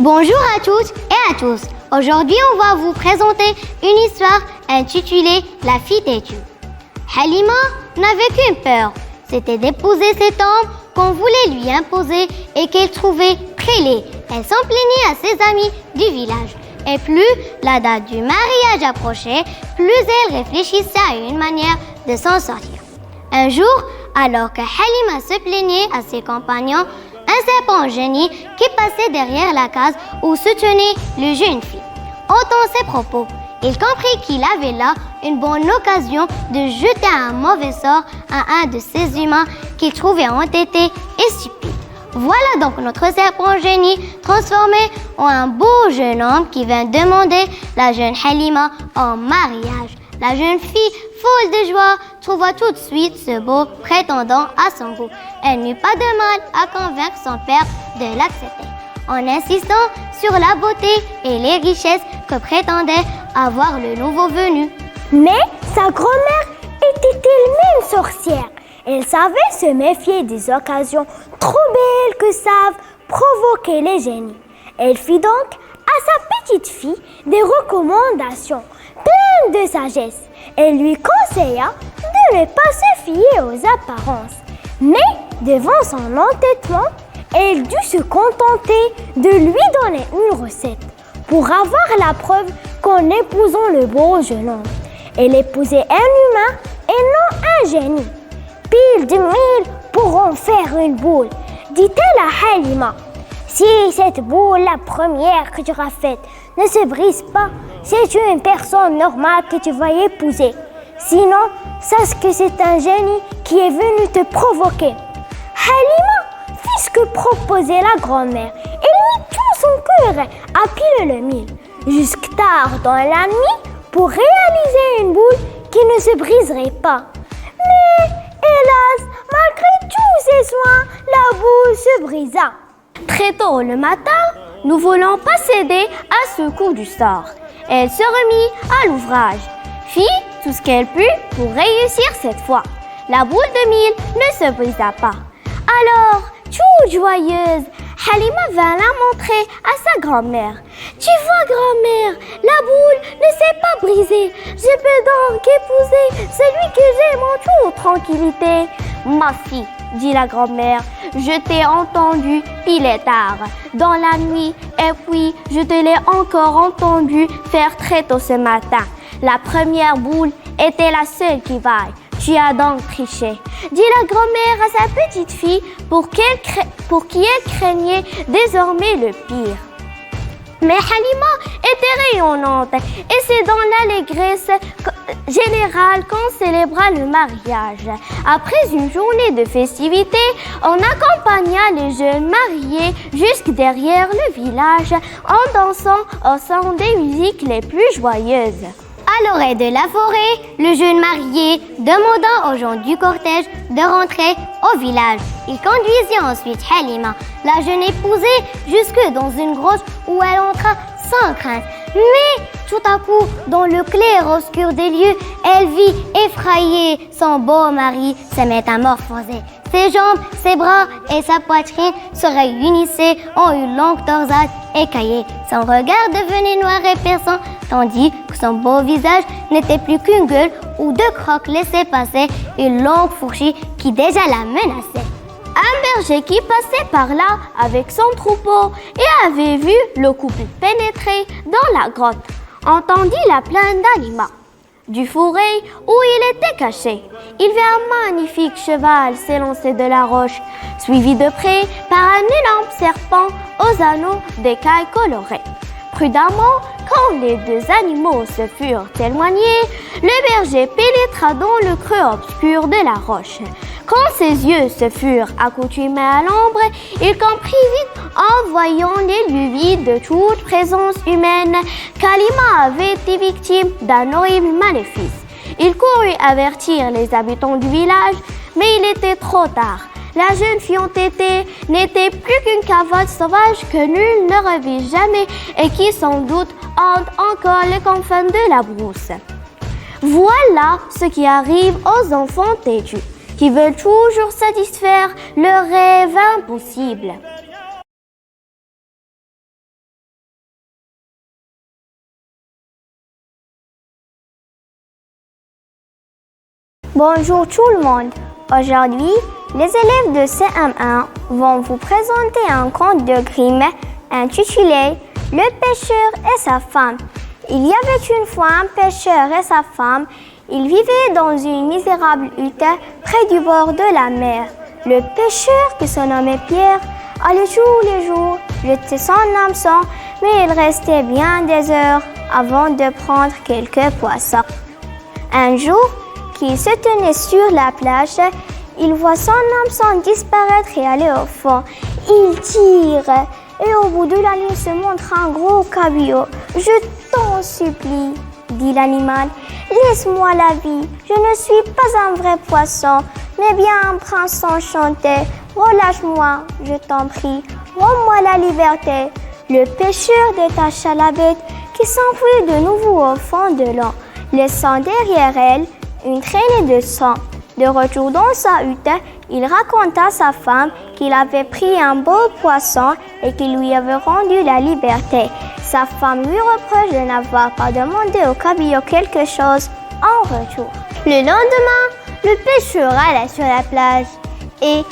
Bonjour à toutes et à tous. Aujourd'hui, on va vous présenter une histoire intitulée La fille têtue. Halima n'avait qu'une peur, c'était d'épouser cet homme qu'on voulait lui imposer et qu'elle trouvait très laid. Elle s'en plaignait à ses amis du village. Et plus la date du mariage approchait, plus elle réfléchissait à une manière de s'en sortir. Un jour, alors que Halima se plaignait à ses compagnons, un serpent génie qui passait derrière la case où se tenait le jeune fille. Entend ses propos, il comprit qu'il avait là une bonne occasion de jeter un mauvais sort à un de ces humains qu'il trouvait entêté et stupide. Voilà donc notre serpent génie transformé en un beau jeune homme qui vint demander la jeune Halima en mariage. La jeune fille, folle de joie, trouva tout de suite ce beau prétendant à son goût. Elle n'eut pas de mal à convaincre son père de l'accepter, en insistant sur la beauté et les richesses que prétendait avoir le nouveau venu. Mais sa grand-mère était elle-même sorcière. Elle savait se méfier des occasions trop belles que savent provoquer les génies. Elle fit donc à sa petite fille des recommandations pleines de sagesse. Elle lui conseilla de ne pas se fier aux apparences. Mais devant son entêtement, elle dut se contenter de lui donner une recette pour avoir la preuve qu'en épousant le beau jeune homme, elle épousait un humain et non un génie. Pile de mille pour en faire une boule, dit-elle à Halima. Si cette boule, la première que tu auras faite, ne se brise pas, c'est une personne normale que tu vas épouser. Sinon, sache que c'est un génie qui est venu te provoquer. Halima fit ce que proposait la grand-mère et mit tout son cœur à pile le mille, jusque tard dans la nuit pour réaliser une boule qui ne se briserait pas. Mais hélas, malgré tous ses soins, la boule se brisa. Très tôt le matin, nous voulant pas céder à ce coup du sort. Elle se remit à l'ouvrage, fit tout ce qu'elle put pour réussir cette fois. La boule de mille ne se brisa pas. Alors, toute joyeuse, Halima vint la montrer à sa grand-mère. « Tu vois, grand-mère, la boule ne s'est pas brisée. Je peux donc épouser celui que j'aime en toute tranquillité. » « Ma fille, dit la grand-mère, je t'ai entendu pile et tard, dans la nuit, et puis je te l'ai encore entendu faire très tôt ce matin. La première boule était la seule qui vaille. Tu as donc triché, dit la grand-mère à sa petite fille pour qui elle craignait désormais le pire. Mais Halima était rayonnante et c'est dans l'allégresse générale qu'on célébra le mariage. Après une journée de festivités, on accompagna les jeunes mariés jusque derrière le village en dansant au son des musiques les plus joyeuses. À l'orée de la forêt, le jeune marié demanda aux gens du cortège de rentrer au village. Il conduisit ensuite Halima, la jeune épousée, jusque dans une grotte où elle entra sans crainte. Mais tout à coup, dans le clair-obscur des lieux, elle vit effrayée son beau mari se métamorphoser. Ses jambes, ses bras et sa poitrine se réunissaient en une longue torsade écaillée. Son regard devenait noir et perçant, tandis que son beau visage n'était plus qu'une gueule où deux crocs laissaient passer une longue fourchette qui déjà la menaçait. Un berger qui passait par là avec son troupeau et avait vu le couple pénétrer dans la grotte, entendit la plainte d'Halima. Du fourré où il était caché, il vit un magnifique cheval s'élancer de la roche, suivi de près par un énorme serpent aux anneaux d'écailles colorées. Prudemment, quand les deux animaux se furent éloignés, le berger pénétra dans le creux obscur de la roche. Quand ses yeux se furent accoutumés à l'ombre, il comprit vite, en voyant les lieux vides de toute présence humaine, qu'Halima avait été victime d'un horrible maléfice. Il courut avertir les habitants du village, mais il était trop tard. La jeune fille entêtée n'était plus qu'une cavotte sauvage que nul ne revit jamais et qui sans doute hante encore les confins de la brousse. Voilà ce qui arrive aux enfants têtus, qui veulent toujours satisfaire leurs rêves impossibles. Bonjour tout le monde. Aujourd'hui, les élèves de CM1 vont vous présenter un conte de Grimm intitulé « Le pêcheur et sa femme ». Il y avait une fois un pêcheur et sa femme. Ils vivaient dans une misérable hutte près du bord de la mer. Le pêcheur, qui se nommait Pierre, allait tous les jours jeter son hameçon, mais il restait bien des heures avant de prendre quelques poissons. Un jour, qu'il se tenait sur la plage, il voit son hameçon disparaître et aller au fond. Il tire et au bout de la ligne se montre un gros cabillaud. « Je t'en supplie, dit l'animal, laisse-moi la vie. Je ne suis pas un vrai poisson, mais bien un prince enchanté. Relâche-moi, je t'en prie. Rends-moi la liberté. » Le pêcheur détacha la bête qui s'enfuit de nouveau au fond de l'eau, laissant derrière elle une traînée de sang. De retour dans sa hutte, il raconta à sa femme qu'il avait pris un beau poisson et qu'il lui avait rendu la liberté. Sa femme lui reproche de n'avoir pas demandé au cabillaud quelque chose en retour. Le lendemain, le pêcheur alla sur la plage et,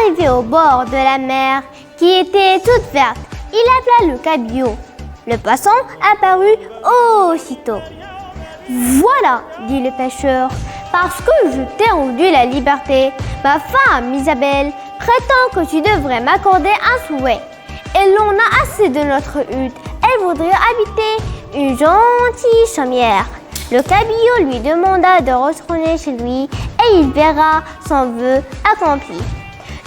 arrivé au bord de la mer qui était toute verte, il appela le cabillaud. Le poisson apparut aussitôt. « Voilà, dit le pêcheur, parce que je t'ai rendu la liberté, ma femme Isabelle prétend que tu devrais m'accorder un souhait. Elle en a assez de notre hutte. Elle voudrait habiter une gentille chaumière. » Le cabillaud lui demanda de retourner chez lui et il verra son vœu accompli.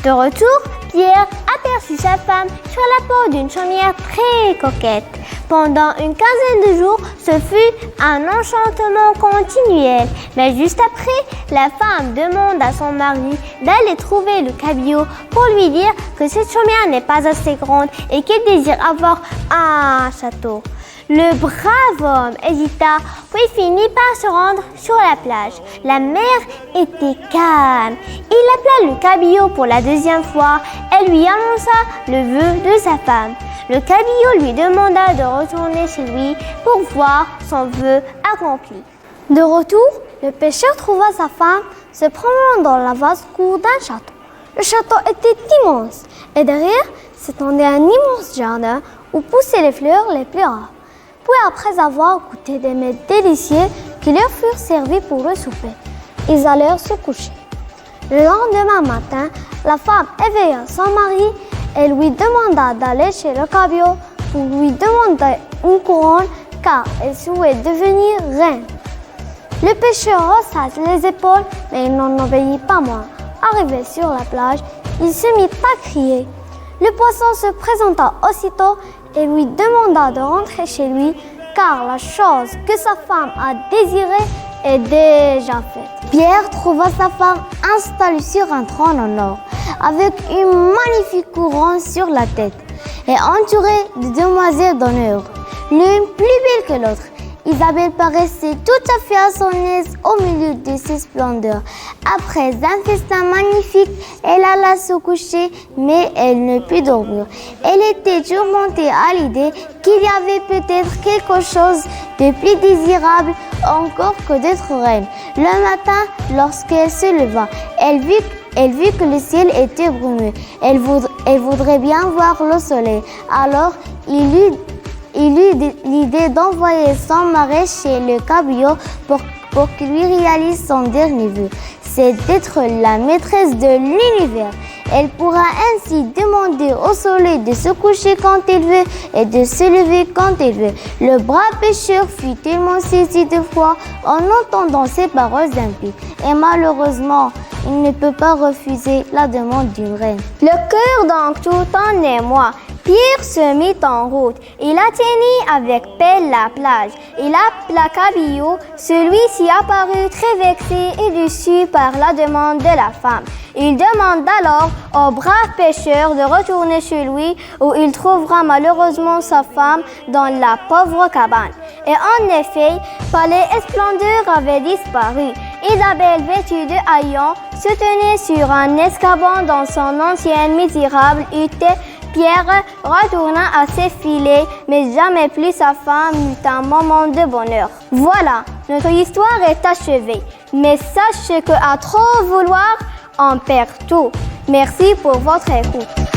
De retour, Pierre aperçut sa femme sur la porte d'une chaumière très coquette. Pendant une quinzaine de jours, ce fut un enchantement continuel. Mais juste après, la femme demande à son mari d'aller trouver le cabillaud pour lui dire que cette chaumière n'est pas assez grande et qu'il désire avoir un château. Le brave homme hésita, puis finit par se rendre sur la plage. La mer était calme. Il appela le cabillaud pour la deuxième fois et lui annonça le vœu de sa femme. Le cabillaud lui demanda de retourner chez lui pour voir son vœu accompli. De retour, le pêcheur trouva sa femme se promenant dans la vaste cour d'un château. Le château était immense et derrière s'étendait un immense jardin où poussaient les fleurs les plus rares. Puis après avoir goûté des mets délicieux qui leur furent servis pour le souper, ils allèrent se coucher. Le lendemain matin, la femme éveilla son mari et lui demanda d'aller chez le cabillaud pour lui demander une couronne car elle souhaitait devenir reine. Le pêcheur haussa les épaules mais il n'en obéit pas moins. Arrivé sur la plage, il se mit à crier. Le poisson se présenta aussitôt et lui demanda de rentrer chez lui car la chose que sa femme a désirée est déjà faite. Pierre trouva sa femme installée sur un trône en or avec une magnifique couronne sur la tête et entourée de demoiselles d'honneur, l'une plus belle que l'autre. Isabelle paraissait tout à fait à son aise au milieu de ses splendeurs. Après un festin magnifique, elle alla se coucher, mais elle ne put dormir. Elle était tourmentée à l'idée qu'il y avait peut-être quelque chose de plus désirable encore que d'être reine. Le matin, lorsqu'elle se leva, elle vit que le ciel était brumeux. Elle voudrait bien voir le soleil. Alors, il eut l'idée d'envoyer son mari chez le cabillaud pour qu'il lui réalise son dernier vœu. C'est d'être la maîtresse de l'univers. Elle pourra ainsi demander au soleil de se coucher quand il veut et de se lever quand il veut. Le brave pêcheur fut tellement saisi de foi en entendant ces paroles impies. Et malheureusement, il ne peut pas refuser la demande d'une reine. Le cœur donc tout en émoi. Pierre se mit en route. Il atteignit avec pelle la plage. Il appela cabillaud. Celui-ci apparut très vexé et déçu par la demande de la femme. Il demande alors au brave pêcheur de retourner chez lui où il trouvera malheureusement sa femme dans la pauvre cabane. Et en effet, palais et splendeur avaient disparu. Isabelle, vêtue de haillons, se tenait sur un escabeau dans son ancienne misérable hutte. Pierre retourna à ses filets, mais jamais plus sa femme n'eut un moment de bonheur. Voilà, notre histoire est achevée. Mais sachez qu'à trop vouloir, on perd tout. Merci pour votre écoute.